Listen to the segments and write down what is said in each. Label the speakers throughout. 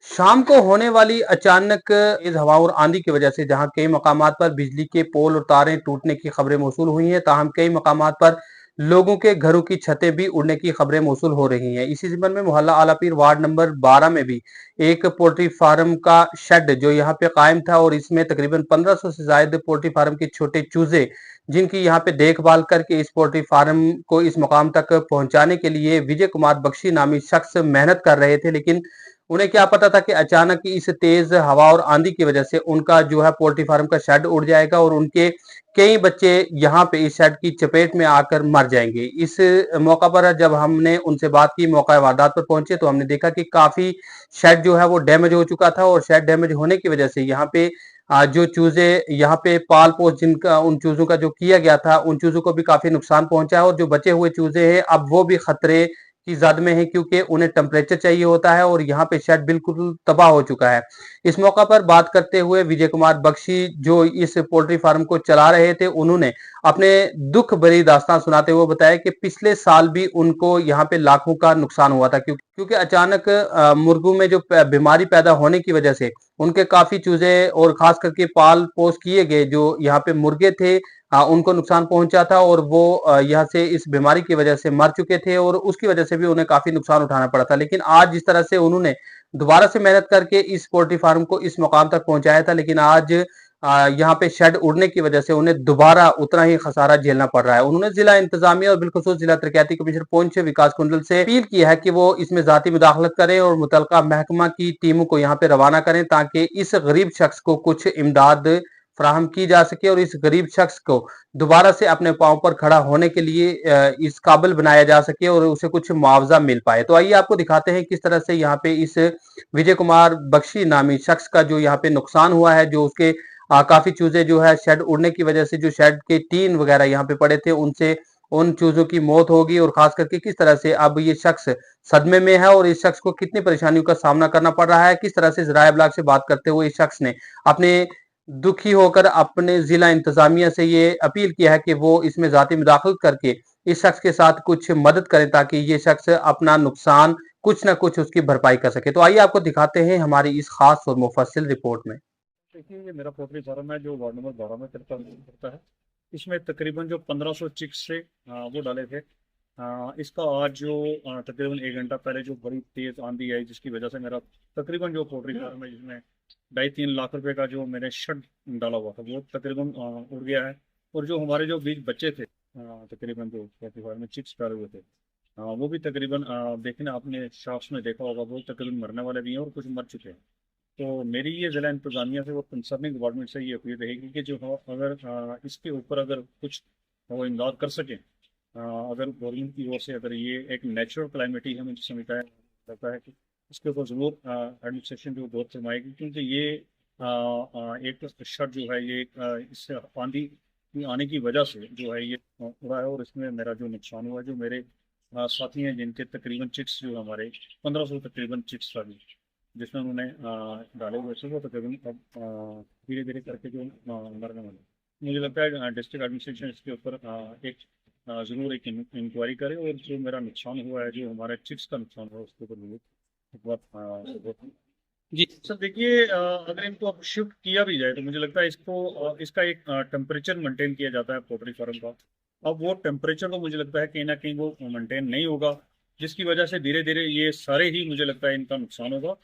Speaker 1: शाम को होने वाली अचानक तेज हवा और आंधी की वजह से जहां कई मकामात पर बिजली के पोल और तारें टूटने की खबरें मौसूल हुई हैं, ताहम कई मकामात पर लोगों के घरों की छतें भी उड़ने की खबरें मौसूल हो रही हैं। इसी जिम्मन में मोहल्ला आलापीर वार्ड नंबर 12 में भी एक पोल्ट्री फार्म का शेड जो यहाँ पे कायम था और इसमें तकरीबन 1500 से ज्यादा पोल्ट्री फार्म के छोटे चूजे जिनकी यहाँ पे देखभाल करके इस पोल्ट्री फार्म को इस मुकाम तक पहुंचाने के लिए विजय कुमार बख्शी नामी शख्स मेहनत कर रहे थे, लेकिन उन्हें क्या पता था कि अचानक इस तेज हवा और आंधी की वजह से उनका जो है पोल्ट्री फार्म का शेड उड़ जाएगा और उनके कई बच्चे यहाँ पे इस शेड की चपेट में आकर मर जाएंगे। इस मौका पर जब हमने उनसे बात की, मौका वारदात पर पहुंचे, तो हमने देखा कि काफी शेड जो है वो डैमेज हो चुका था और शेड डैमेज होने की वजह से यहाँ पे जो चूजे यहाँ पे पाल पोस जिनका उन चूजों का जो किया गया था उन चूजों को भी काफी नुकसान पहुंचा है और जो बचे हुए चूजे हैं अब वो भी खतरे की जद में है क्योंकि उन्हें टेम्परेचर चाहिए होता है और यहाँ पे शेड बिल्कुल तबाह हो चुका है। इस मौका पर बात करते हुए विजय कुमार बख्शी जो इस पोल्ट्री फार्म को चला रहे थे, उन्होंने अपने दुख भरी दास्तान सुनाते हुए बताया कि पिछले साल भी उनको यहाँ पे लाखों का नुकसान हुआ था क्योंकि अचानक मुर्गों में जो बीमारी पैदा होने की वजह से उनके काफी चूजे और खास करके पाल पोस किए गए जो यहाँ पे मुर्गे थे, उनको नुकसान पहुंचा था और वो यहाँ से इस बीमारी की वजह से मर चुके थे और उसकी वजह से भी उन्हें काफी नुकसान उठाना पड़ा था। लेकिन आज जिस तरह से उन्होंने दोबारा से मेहनत करके इस पोल्ट्री फार्म को इस मुकाम तक पहुंचाया था, लेकिन आज यहाँ पे शेड उड़ने की वजह से उन्हें दोबारा उतना ही खसारा झेलना पड़ रहा है। उन्होंने जिला इंतजामिया और बिलखुसूस जिला तरक्याती कमिश्नर पुंछ विकास कुंडल से अपील की है कि वो इसमें जाती मुदाखलत करें और मुतलका महकमा की टीमों को यहाँ पे रवाना करें ताकि इस गरीब शख्स को कुछ इमदाद फराहम की जा सके और इस गरीब शख्स को दोबारा से अपने पांव पर खड़ा होने के लिए इस काबिल बनाया जा सके और उसे कुछ मुआवजा मिल पाए। तो आइए आपको दिखाते हैं किस तरह से यहाँ पे इस विजय कुमार बख्शी नामी शख्स का जो यहाँ पे नुकसान हुआ है, जो उसके काफी चूजे जो है शेड उड़ने की वजह से जो शेड के टीन वगैरह यहाँ पे पड़े थे उनसे उन चूजों की मौत होगी और खास करके किस तरह से अब ये शख्स सदमे में है और इस शख्स को कितनी परेशानियों का सामना करना पड़ रहा है। किस तरह से जराया ब्लॉग से बात करते हुए इस शख्स ने अपने दुखी होकर अपने जिला इंतजामिया से ये अपील किया है कि वो इसमें जाती मुदाखलत करके इस शख्स के साथ कुछ मदद करें ताकि ये शख्स अपना नुकसान कुछ ना कुछ उसकी भरपाई कर सके। तो आइए आपको दिखाते हैं हमारी इस खास और मुफस्सिल रिपोर्ट में।
Speaker 2: देखिए, ये मेरा पोल्ट्री फार्म है जो वार्ड नंबर 12 में करता है। इसमें तकरीबन जो 1500 चिक्स से वो डाले थे। इसका आज जो तकरीबन 1 घंटा पहले जो बड़ी तेज आंधी आई जिसकी वजह से मेरा तकरीबन जो पोल्ट्री फार्म है जिसमें 2.5-3 लाख रुपए का जो मैंने शेड डाला हुआ था वो तकरीबन उड़ गया है। और जो हमारे जो बीज बच्चे थे तकरीबन जो पोल्ट्री फार्म में चिक्स डाले हुए थे, वो भी तकरीबन देखना आपने शॉप्स में देखा होगा, वो तकरीबन मरने वाले भी हैं और कुछ मर चुके हैं। तो मेरी ये ज़िला इंतज़ामिया से वो कंसर्निंग डिपार्टमेंट से ये अपील रहेगी कि जो हो अगर इसके ऊपर अगर कुछ वो इमदाद कर सकें, अगर गवर्नमेंट की ओर से, अगर ये एक नेचुरल क्लाइमेट ही हमें समझता है लगता है कि इसके ऊपर ज़रूर एडमिनिस्ट्रेशन जो गौर फरमाएगी क्योंकि ये एक शर्ट जो है ये इससे आंधी की आने की वजह से जो है ये उड़ा है और इसमें मेरा जो नुकसान हुआ है, जो मेरे साथी हैं जिनके तकरीबन चिक्स जो हमारे 1500 तकरीबन चिक्स था जिसमें उन्होंने डाले हुए थे वो तकरीबन अब धीरे धीरे करके जो मरने वाले। मुझे लगता है डिस्ट्रिक्ट एडमिनिस्ट्रेशन इसके ऊपर एक ज़रूर एक इंक्वायरी करे और जो मेरा नुकसान हुआ है, जो हमारे चिप्स का नुकसान हुआ है, उसके ऊपर जरूर एक बार जी सर। देखिए, अगर इनको अब शिफ्ट किया भी जाए तो मुझे लगता है इसको इसका एक टेम्परेचर मेंटेन किया जाता है पोल्ट्री फार्म का। अब वो टेम्परेचर तो मुझे लगता है कहीं ना कहीं वो मेंटेन नहीं होगा, जिसकी वजह से धीरे धीरे ये सारे ही मुझे लगता है इनका नुकसान होगा।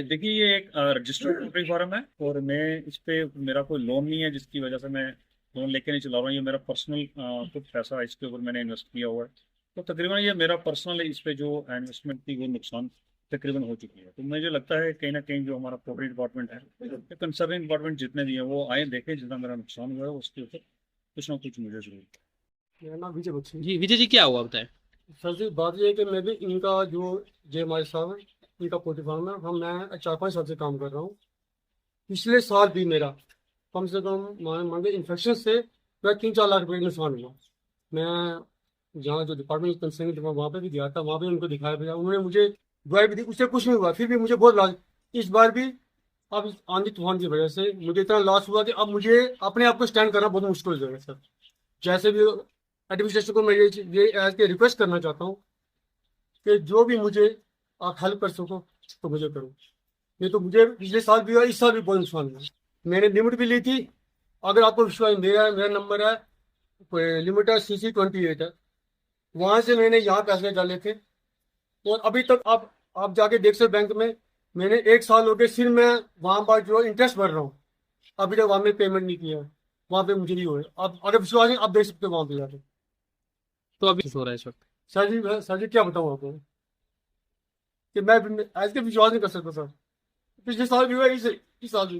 Speaker 2: देखिए, ये एक रजिस्टर्ड पोल्ट्री फार्म है और मैं इस पे मेरा कोई लोन नहीं है जिसकी वजह से मैं लोन लेके नहीं चला रहा हूँ। ये मेरा पर्सनल कुछ पैसा इसके ऊपर मैंने इन्वेस्ट किया हुआ है। तो तकरीबन ये मेरा पर्सनल इस पे जो इन्वेस्टमेंट थी वो नुकसान तकरीबन हो चुकी है। तो मुझे लगता है कहीं ना कहीं जो हमारा पोल्ट्री डिपार्टमेंट है, कंसर्निंग डिपार्टमेंट जितने भी हैं वो आए देखें जितना मेरा नुकसान हुआ है उसके ऊपर कुछ ना कुछ मुझे जरूर।
Speaker 3: मेरा नाम विजय बख्शी।
Speaker 4: जी विजय जी, क्या हुआ बताएं।
Speaker 3: सर जी, बात ये है कि मैं भी इनका जो जय हमारे साहब है, इनका पोल्ट्री फार्म है, मैं 4-5 साल से काम कर रहा हूँ। पिछले साल भी मेरा कम से कम मान इन्फेक्शन से मैं 3-4 लाख रुपये का नुकसान हुआ। मैं जहाँ जो डिपार्टमेंट कंसर्न वहाँ पे भी गया था, वहाँ पे उनको दिखाया भी, उन्होंने मुझे दवाई भी दी, उससे कुछ नहीं हुआ। फिर भी मुझे बहुत लॉस इस बार भी। अब इस आंधी तूफान की वजह से मुझे इतना लॉस हुआ कि अब मुझे अपने आप को स्टैंड करना बहुत मुश्किल हो जाएगा सर। जैसे भी एडमिनिस्ट्रेशन को मैं ये एज के रिक्वेस्ट करना चाहता हूँ कि जो भी मुझे आप हेल्प कर सको तो मुझे करो। ये तो मुझे पिछले साल भी हुआ, इस साल भी बहुत नुकसान हुआ। मैंने लिमिट भी ली थी। अगर आपको विश्वास, मेरा नंबर है, लिमिट है CC28 है। वहां से मैंने यहाँ पैसे डाले थे, और अभी तक आप जाके देख सकते बैंक में, मैंने 1 साल हो गए सिर्फ मैं वहां पर जो इंटरेस्ट भर रहा हूँ, अभी तक वहां में पेमेंट नहीं किया है। वहां पे मुझे नहीं हुए। आप अगर विश्वास नहीं, आप देख सकते हो वहां पे जाके।
Speaker 4: तो अभी हो रहा है इस वक्त?
Speaker 3: सर जी क्या बताऊँ आपको कि मैं ऐसे विश्वास नहीं कर सकता सर। पिछले साल भी हुआ, इस साल भी।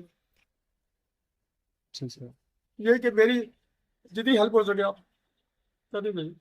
Speaker 4: अच्छा, अच्छा।
Speaker 3: ये कि मेरी जितनी हेल्प हो सके आप कर दीजिए।